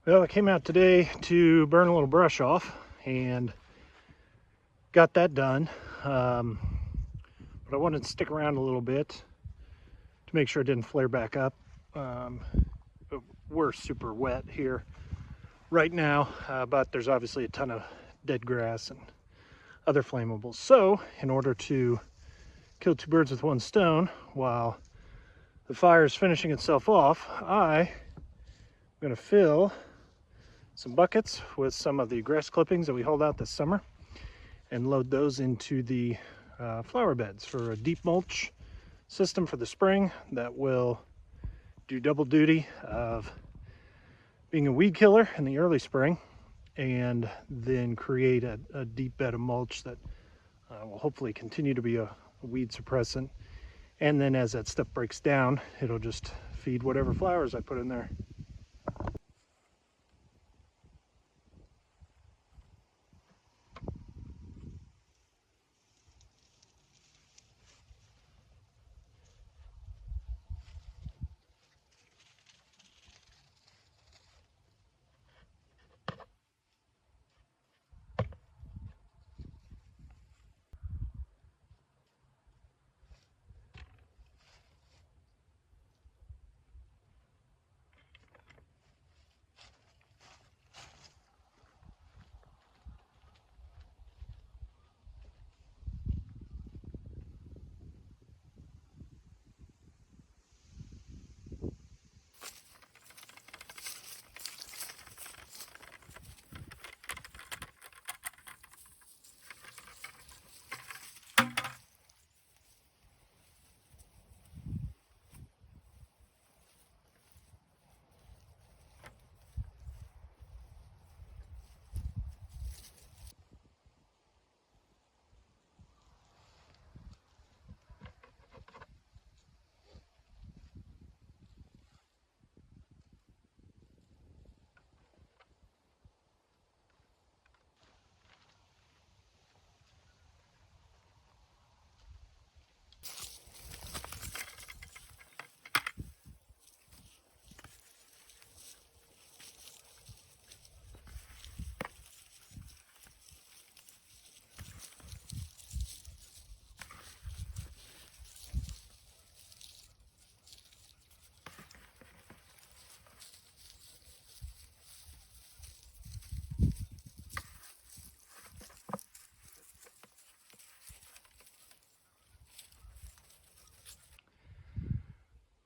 Well, I came out today to burn a little brush off and got that done. But I wanted to stick around a little bit to make sure it didn't flare back up. But we're super wet here right now, but there's obviously a ton of dead grass and other flammables. So in order to kill two birds with one stone while the fire is finishing itself off, I'm going to fill some buckets with some of the grass clippings that we hauled out this summer and load those into the flower beds for a deep mulch system for the spring that will do double duty of being a weed killer in the early spring and then create a deep bed of mulch that will hopefully continue to be a weed suppressant. And then as that stuff breaks down, it'll just feed whatever flowers I put in there.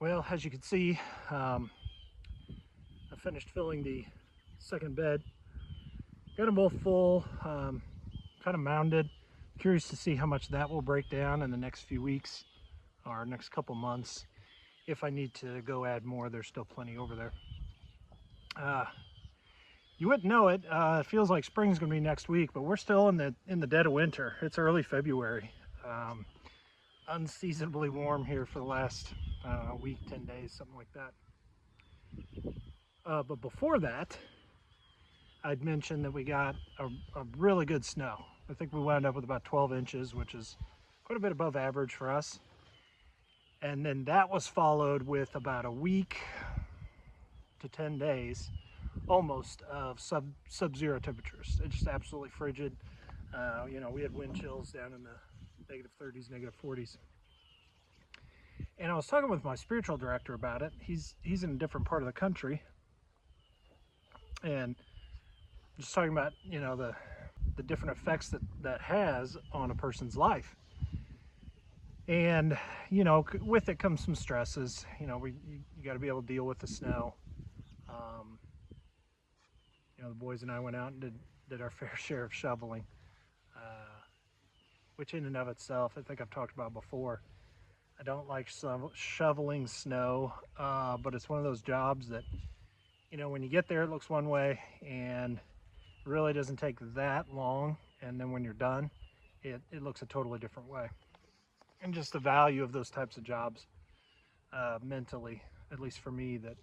Well, as you can see, I finished filling the second bed. Got them both full, kind of mounded. Curious to see how much that will break down in the next few weeks or next couple months. If I need to go add more, there's still plenty over there. You wouldn't know it. It feels like spring's gonna be next week, but we're still in the dead of winter. It's early February. Unseasonably warm here for the last week, 10 days, something like that. But before that, I'd mentioned that we got a really good snow. I think we wound up with about 12 inches, which is quite a bit above average for us. And then that was followed with about a week to 10 days almost of sub-zero temperatures. It's just absolutely frigid. You know, we had wind chills down in the negative 30s, negative 40s. And I was talking with my spiritual director about it. He's in a different part of the country, and just talking about, you know, the different effects that has on a person's life. And, you know, with it comes some stresses. You know, you got to be able to deal with the snow. You know, the boys and I went out and did our fair share of shoveling, which in and of itself, I think I've talked about before. I don't like shoveling snow, but it's one of those jobs that, you know, when you get there, it looks one way, and it really doesn't take that long. And then when you're done, it looks a totally different way. And just the value of those types of jobs, mentally, at least for me, that,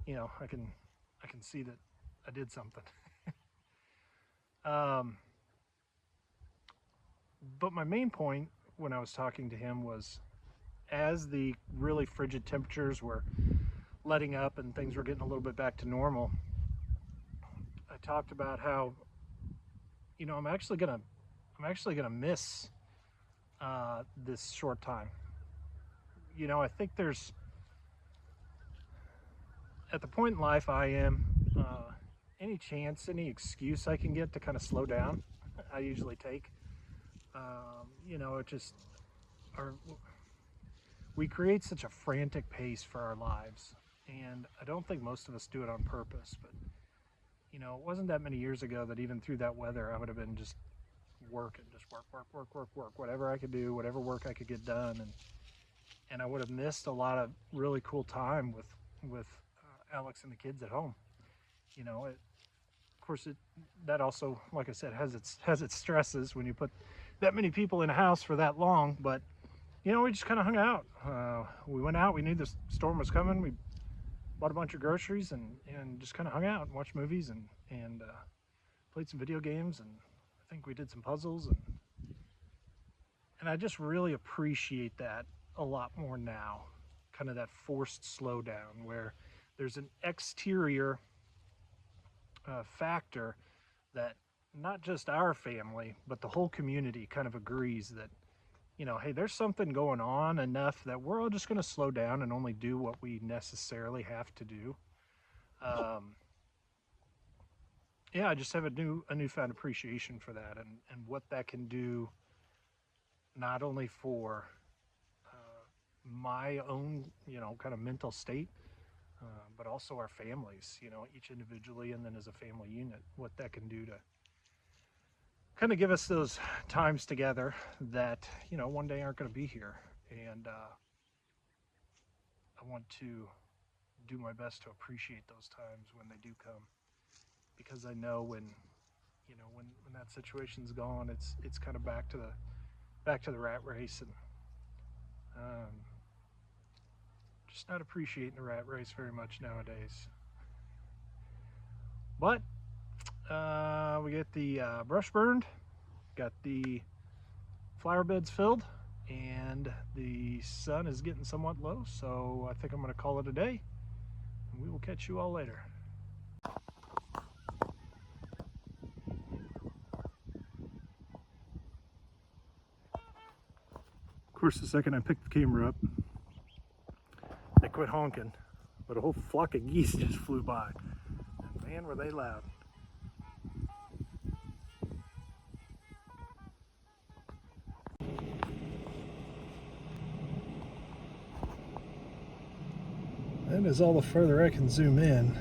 you know, I can see that I did something. But my main point when I was talking to him was, as the really frigid temperatures were letting up and things were getting a little bit back to normal, I talked about how, you know, I'm actually gonna miss this short time. You know, I think there's, at the point in life I am, any chance, any excuse I can get to kind of slow down, I usually take. You know, it just, our, we create such a frantic pace for our lives, and I don't think most of us do it on purpose. But you know, it wasn't that many years ago that even through that weather, I would have been just working, just work, whatever I could do, whatever work I could get done, and I would have missed a lot of really cool time with Alex and the kids at home. You know, of course, that also, like I said, has its stresses when you put that many people in a house for that long. But you know, we just kind of hung out. We went out. We knew the storm was coming. We bought a bunch of groceries and just kind of hung out and watched movies and played some video games, and I think we did some puzzles, and I just really appreciate that a lot more now. Kind of that forced slowdown where there's an exterior factor that not just our family but the whole community kind of agrees that, you know, hey, there's something going on enough that we're all just going to slow down and only do what we necessarily have to do. Yeah, I just have a newfound appreciation for that, and what that can do, not only for my own, you know, kind of mental state, but also our families, you know, each individually and then as a family unit, what that can do to kind of give us those times together that, you know, one day aren't going to be here. And I want to do my best to appreciate those times when they do come, because I know when, you know, when that situation's gone, it's kind of back to the rat race, and just not appreciating the rat race very much nowadays. But we get the brush burned, got the flower beds filled, and the sun is getting somewhat low, so I think I'm going to call it a day, and we will catch you all later. Of course, the second I picked the camera up, they quit honking, but a whole flock of geese just flew by, and man, were they loud. That is all the further I can zoom in.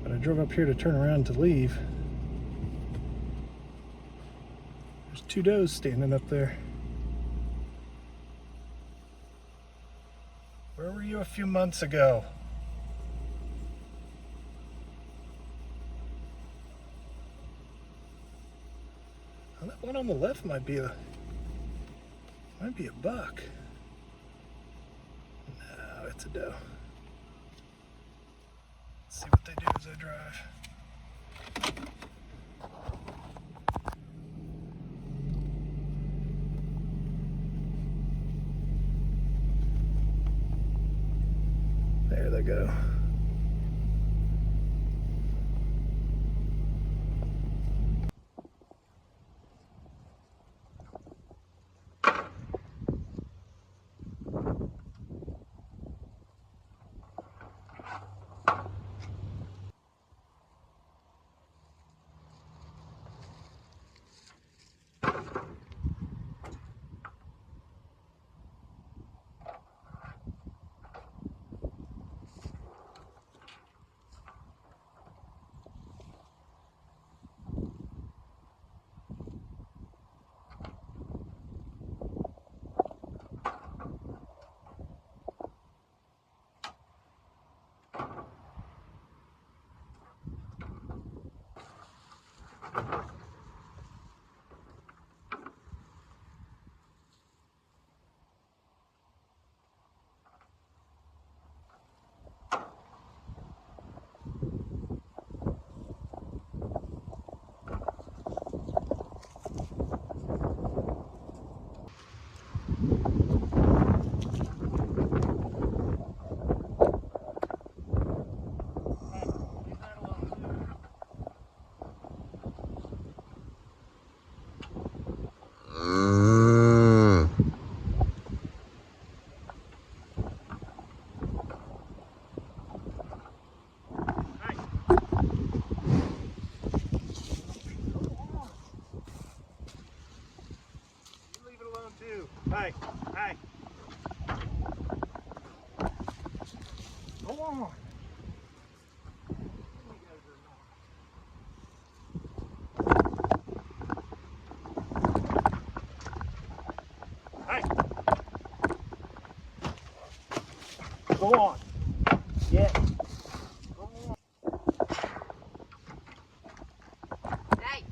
But I drove up here to turn around to leave. There's two does standing up there. Where were you a few months ago? Well, that one on the left might be a buck. No, it's a doe. Let's see what they do as I drive. There they go. Go on. Yeah. Go on. Hey.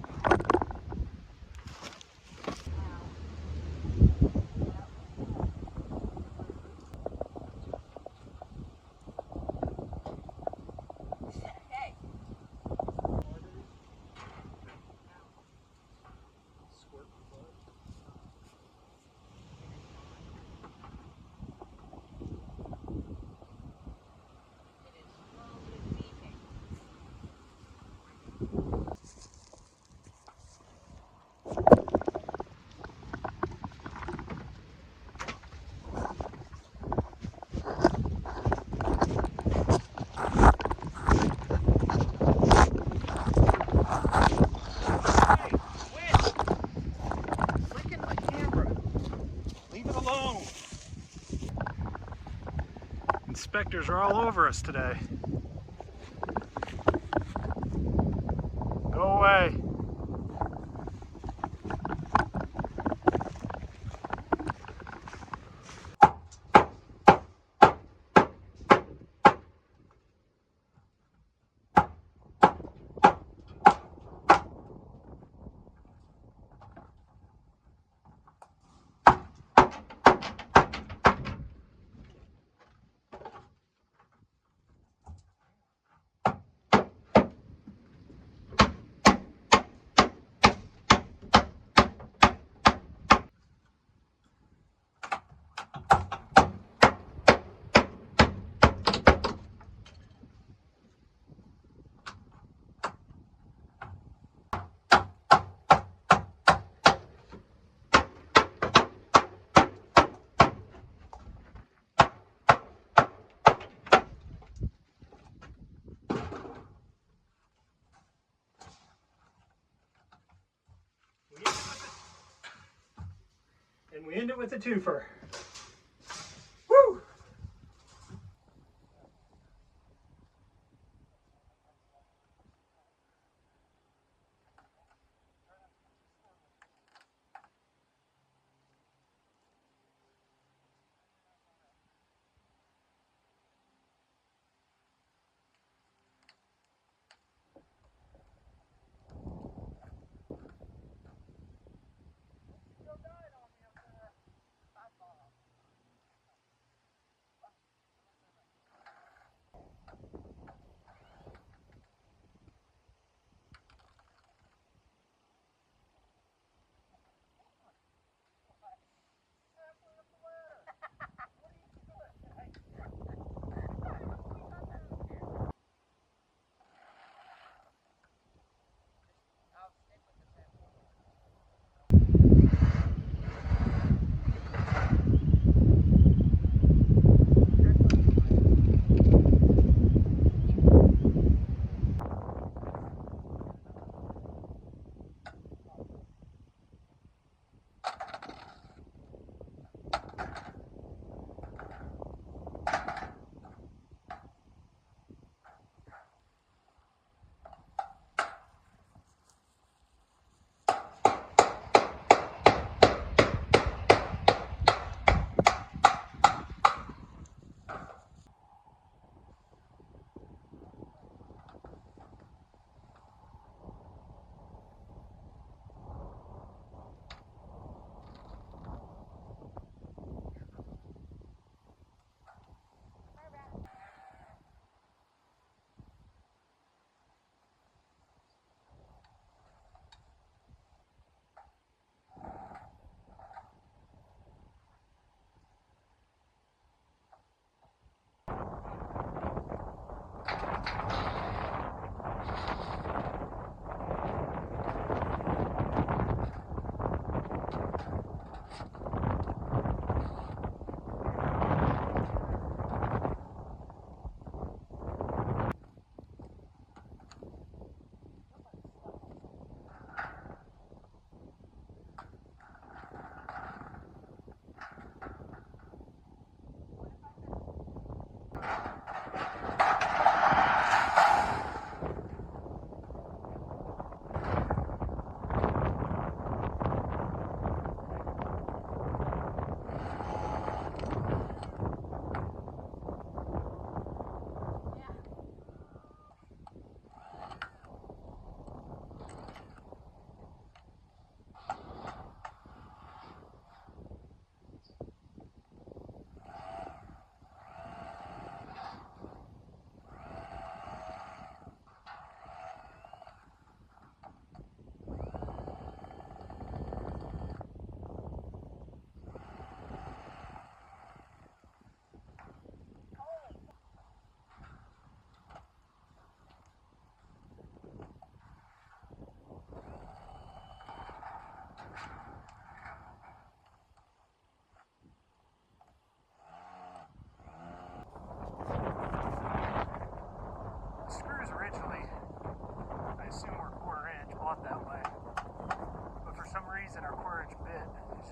Inspectors are all over us today. Go away. And we end it with a twofer. Woo!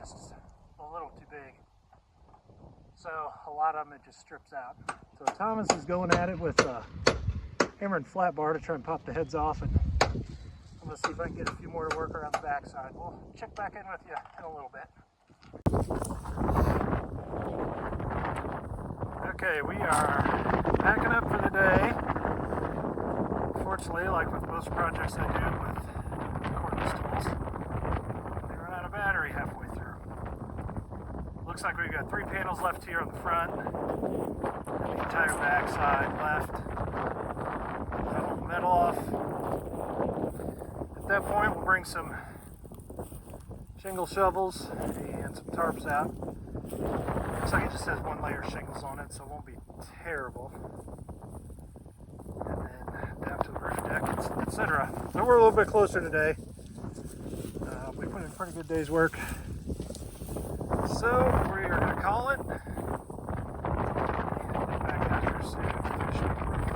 is just a little too big. So a lot of them, it just strips out. So Thomas is going at it with a hammer and flat bar to try and pop the heads off, and I'm gonna see if I can get a few more to work around the backside. We'll check back in with you in a little bit. Okay, we are packing up for the day. Unfortunately, like with most projects I do with cordless tools, they run out of battery halfway through. Looks like we've got 3 panels left here on the front, and the entire backside left. Cut the metal off. At that point, we'll bring some shingle shovels and some tarps out. Looks like it just has 1 layer of shingles on it, so it won't be terrible. And then down to the roof deck, etc. So we're a little bit closer today. We put in a pretty good day's work. So we are going to call it. And get back out here soon and finish up the roof.